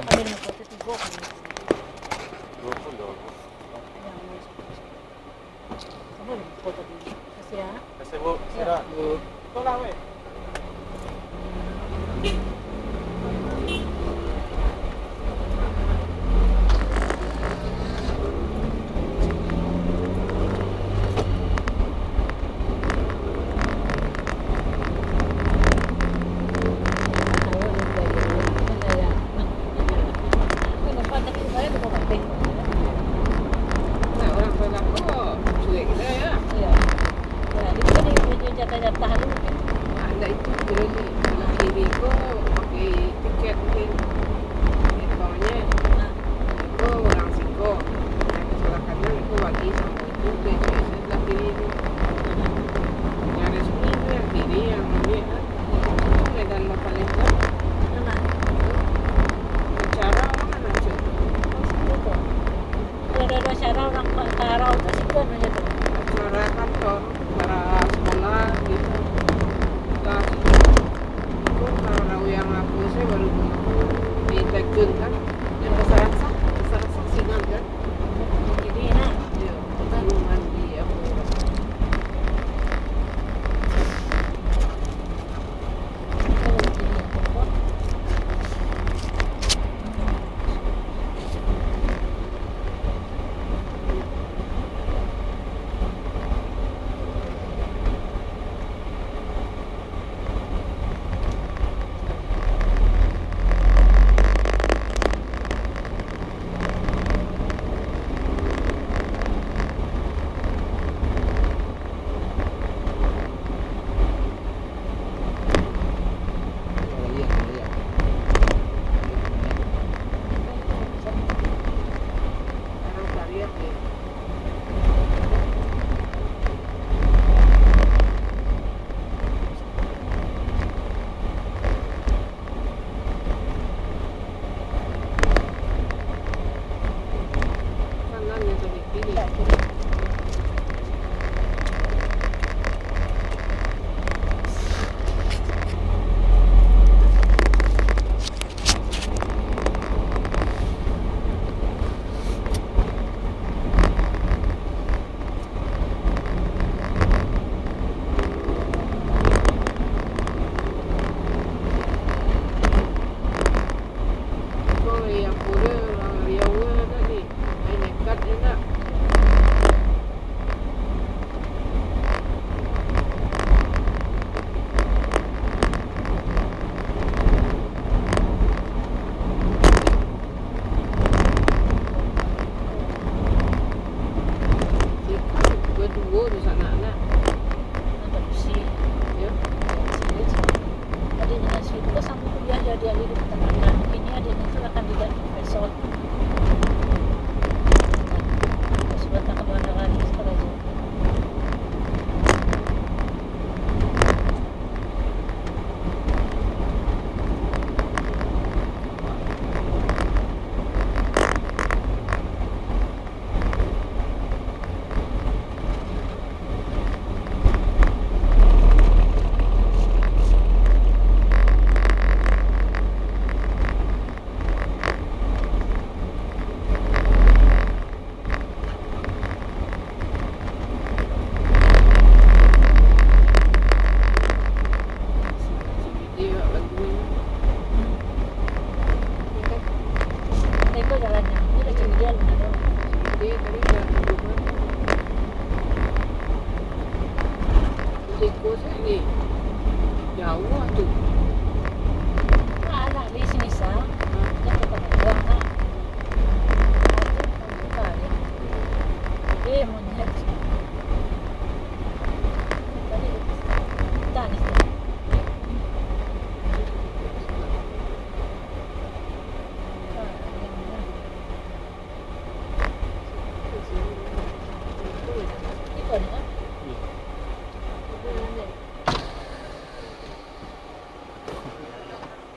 kami ng kote tigo kami. Loko daw. Kamu ng kote tigo. Kasi ha? Kasi bu, sira. Ito lang eh.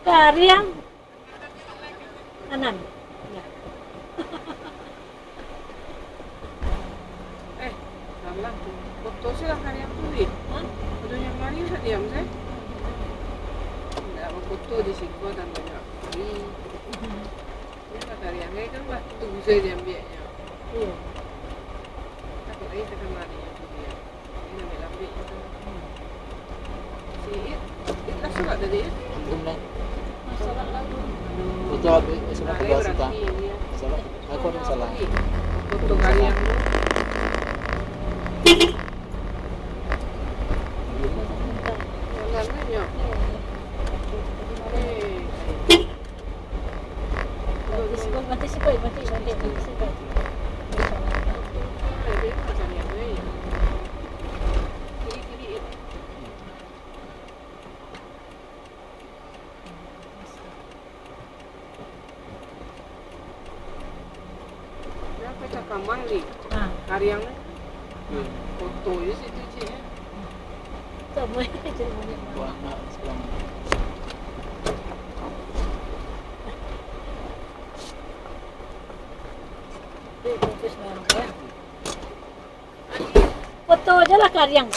Karyang kanan. Ya. Salah tuh. Foto sih lah karyang tuh di. Hah? Fotonya Mari usah diam sih. Nggak mau foto di sini dan banyak. Usai dia ambilnya. Iya. Takut lagi tekan lari yang tu dia. Ini ambil ambil itu. Si It lah surat tadi ya. Antum lah. Masalah lalu. Itu habis semua Ada tugas kita. berarti dia. Salah. Aku ada salah. Foto karya. Jalan kan ya. Mati sipoi. Ah, karya foto je situ cik. Tak boleh jadi banyak. Buat anak sekarang. Foto je lah karyang.